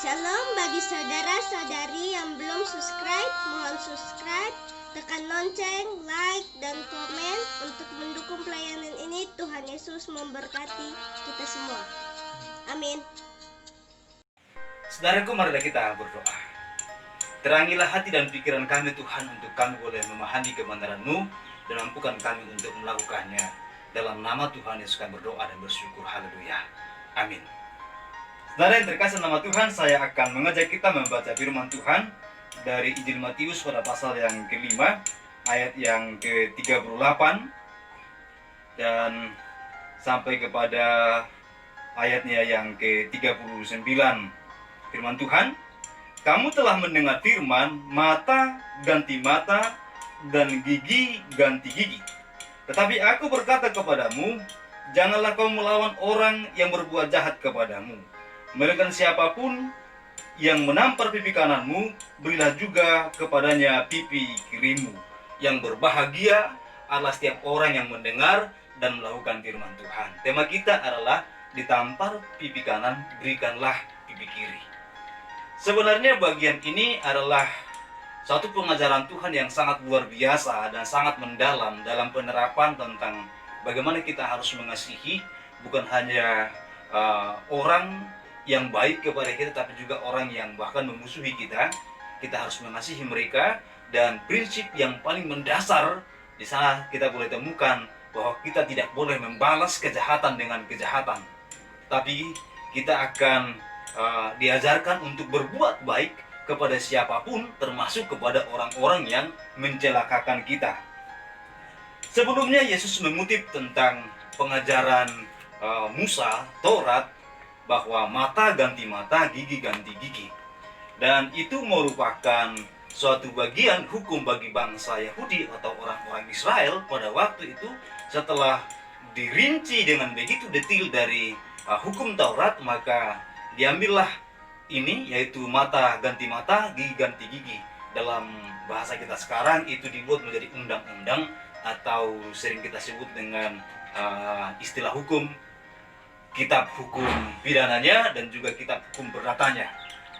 Shalom bagi saudara-saudari yang belum subscribe, mohon subscribe, tekan lonceng, like, dan komen untuk mendukung pelayanan ini. Tuhan Yesus memberkati kita semua. Amin. Saudaraku, marilah kita berdoa. Terangilah hati dan pikiran kami Tuhan, untuk kami boleh memahami kebenaran-Mu dan mampukan kami untuk melakukannya. Dalam nama Tuhan Yesus kami berdoa dan bersyukur. Haleluya. Amin. Saudara yang terkasih nama Tuhan, saya akan mengajak kita membaca firman Tuhan dari Injil Matius pada pasal yang kelima, ayat yang ke-38 dan sampai kepada ayatnya yang ke-39. Firman Tuhan, kamu telah mendengar firman, mata ganti mata dan gigi ganti gigi. Tetapi aku berkata kepadamu, janganlah kau melawan orang yang berbuat jahat kepadamu. Melainkan siapapun yang menampar pipi kananmu, berilah juga kepadanya pipi kirimu. Yang berbahagia adalah setiap orang yang mendengar dan melakukan firman Tuhan. Tema kita adalah ditampar pipi kanan, berikanlah pipi kiri. Sebenarnya bagian ini adalah satu pengajaran Tuhan yang sangat luar biasa dan sangat mendalam dalam penerapan tentang bagaimana kita harus mengasihi bukan hanya orang yang baik kepada kita, tapi juga orang yang bahkan memusuhi kita. Kita harus mengasihi mereka, dan prinsip yang paling mendasar di sana kita boleh temukan bahwa kita tidak boleh membalas kejahatan dengan kejahatan, tapi kita akan diajarkan untuk berbuat baik kepada siapapun, termasuk kepada orang-orang yang mencelakakan kita. Sebelumnya Yesus mengutip tentang pengajaran Musa, Taurat, bahwa mata ganti mata, gigi ganti gigi. Dan itu merupakan suatu bagian hukum bagi bangsa Yahudi atau orang-orang Israel pada waktu itu. Setelah dirinci dengan begitu detail dari hukum Taurat, maka diambillah ini, yaitu mata ganti mata, gigi ganti gigi. Dalam bahasa kita sekarang itu dibuat menjadi undang-undang, atau sering kita sebut dengan istilah hukum, kitab hukum pidananya dan juga kitab hukum perdatanya.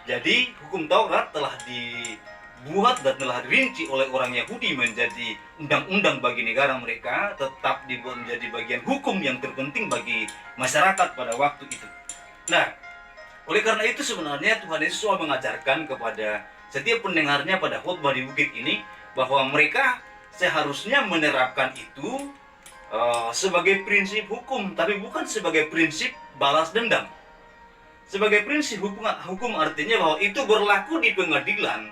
Jadi hukum Taurat telah dibuat dan telah dirinci oleh orang Yahudi menjadi undang-undang bagi negara mereka, tetap dibuat menjadi bagian hukum yang terpenting bagi masyarakat pada waktu itu. Nah, oleh karena itu sebenarnya Tuhan Yesus mengajarkan kepada setiap pendengarnya pada khotbah di bukit ini bahwa mereka seharusnya menerapkan itu sebagai prinsip hukum, tapi bukan sebagai prinsip balas dendam. Sebagai prinsip hukum artinya bahwa itu berlaku di pengadilan,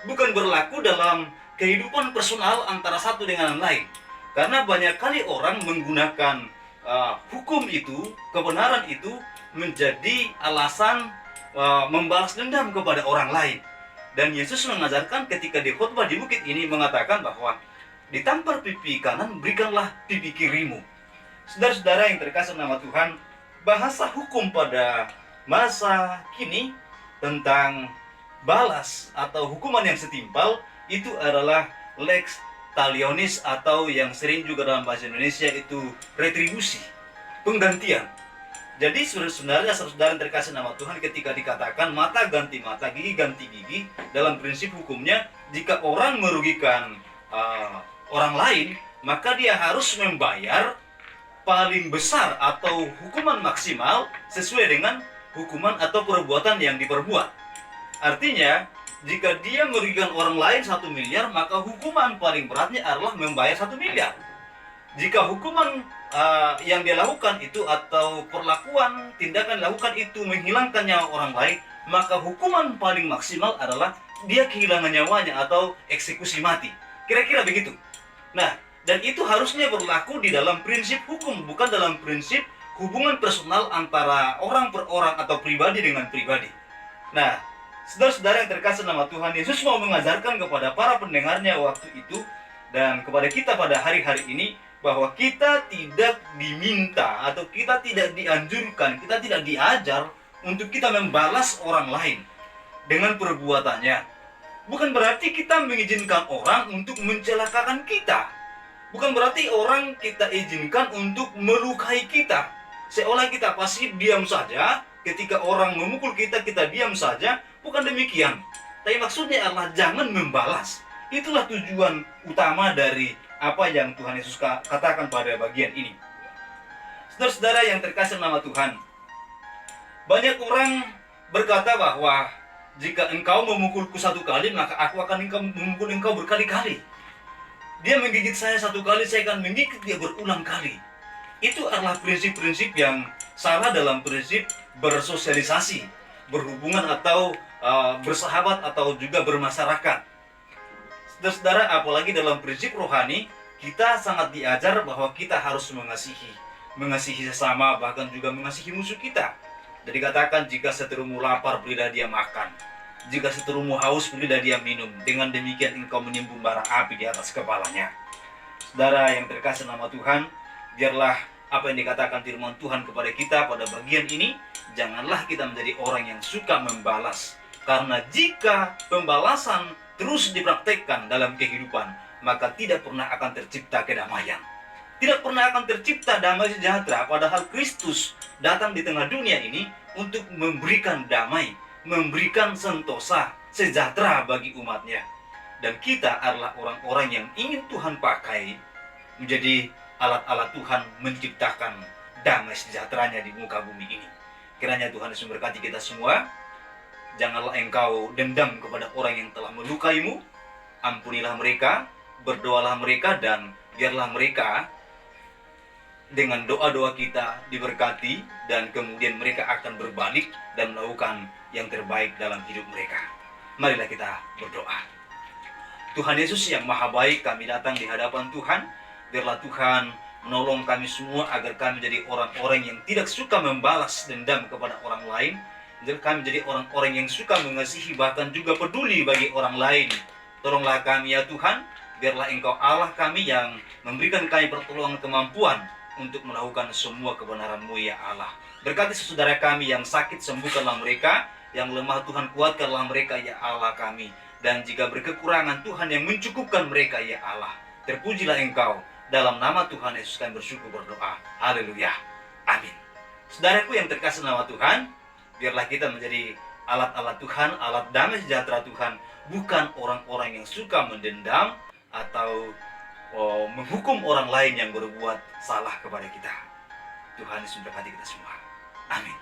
bukan berlaku dalam kehidupan personal antara satu dengan yang lain. Karena banyak kali orang menggunakan hukum itu, kebenaran itu menjadi alasan membalas dendam kepada orang lain. Dan Yesus mengajarkan ketika di khotbah di bukit ini mengatakan bahwa ditampar pipi kanan, berikanlah pipi kirimu. Saudara-saudara yang terkasih nama Tuhan, bahasa hukum pada masa kini tentang balas atau hukuman yang setimpal itu adalah lex talionis, atau yang sering juga dalam bahasa Indonesia itu retribusi, penggantian. Jadi sebenarnya saudara yang terkasih nama Tuhan, ketika dikatakan mata ganti mata, gigi ganti gigi, dalam prinsip hukumnya, jika orang merugikan orang lain, maka dia harus membayar paling besar atau hukuman maksimal sesuai dengan hukuman atau perbuatan yang diperbuat. Artinya, jika dia merugikan orang lain 1 miliar, maka hukuman paling beratnya adalah membayar 1 miliar. Jika hukuman yang dia lakukan itu atau perlakuan tindakan dilakukan itu menghilangkan nyawa orang lain, maka hukuman paling maksimal adalah dia kehilangan nyawanya atau eksekusi mati. Kira-kira begitu. Nah, dan itu harusnya berlaku di dalam prinsip hukum, bukan dalam prinsip hubungan personal antara orang per orang atau pribadi dengan pribadi. Nah, saudara-saudara yang terkasih nama Tuhan, Yesus mau mengajarkan kepada para pendengarnya waktu itu dan kepada kita pada hari-hari ini bahwa kita tidak diminta atau kita tidak dianjurkan, kita tidak diajar untuk kita membalas orang lain dengan perbuatannya. Bukan berarti kita mengizinkan orang untuk mencelakakan kita. Bukan berarti orang kita izinkan untuk melukai kita. Seolah kita pasif diam saja, ketika orang memukul kita, kita diam saja. Bukan demikian. Tapi maksudnya adalah jangan membalas. Itulah tujuan utama dari apa yang Tuhan Yesus katakan pada bagian ini. Saudara-saudara yang terkasih nama Tuhan, banyak orang berkata bahwa jika engkau memukulku satu kali, maka aku akan memukul engkau berkali-kali. Dia menggigit saya satu kali, saya akan menggigit dia berulang kali. Itu adalah prinsip-prinsip yang salah dalam prinsip bersosialisasi, berhubungan atau bersahabat atau juga bermasyarakat. Saudara, apalagi dalam prinsip rohani, kita sangat diajar bahwa kita harus mengasihi sesama, bahkan juga mengasihi musuh kita. Jadi katakan, jika seterumu lapar, berilah dia makan. Jika seterumu haus, berilah dia minum. Dengan demikian engkau menimbun bara api di atas kepalanya. Saudara yang terkasih nama Tuhan, biarlah apa yang dikatakan firman Tuhan kepada kita pada bagian ini, janganlah kita menjadi orang yang suka membalas. Karena jika pembalasan terus dipraktekkan dalam kehidupan, maka tidak pernah akan tercipta kedamaian. Tidak pernah akan tercipta damai sejahtera, padahal Kristus datang di tengah dunia ini untuk memberikan damai, memberikan sentosa, sejahtera bagi umatnya. Dan kita adalah orang-orang yang ingin Tuhan pakai menjadi alat-alat Tuhan menciptakan damai sejahteranya di muka bumi ini. Kiranya Tuhan Yesus memberkati kita semua. Janganlah engkau dendam kepada orang yang telah melukaimu. Ampunilah mereka, berdoalah mereka, dan biarlah mereka dengan doa-doa kita diberkati, dan kemudian mereka akan berbalik dan melakukan yang terbaik dalam hidup mereka. Marilah kita berdoa. Tuhan Yesus yang Maha Baik, kami datang di hadapan Tuhan. Biarlah Tuhan menolong kami semua agar kami menjadi orang-orang yang tidak suka membalas dendam kepada orang lain. Kami menjadi orang-orang yang suka mengasihi, bahkan juga peduli bagi orang lain. Tolonglah kami ya Tuhan, biarlah Engkau Allah kami yang memberikan kami pertolongan kemampuan untuk melakukan semua kebenaran-Mu ya Allah. Berkati saudara kami yang sakit, sembuhkanlah mereka. Yang lemah Tuhan, kuatkanlah mereka ya Allah kami. Dan jika berkekurangan, Tuhan yang mencukupkan mereka ya Allah. Terpujilah Engkau. Dalam nama Tuhan Yesus kami bersyukur berdoa. Haleluya. Amin. Saudaraku yang terkasih nama Tuhan, biarlah kita menjadi alat-alat Tuhan, alat damai sejahtera Tuhan, bukan orang-orang yang suka mendendam atau menghukum orang lain yang berbuat salah kepada kita. Tuhan Yesus memberkati kita semua. Amin.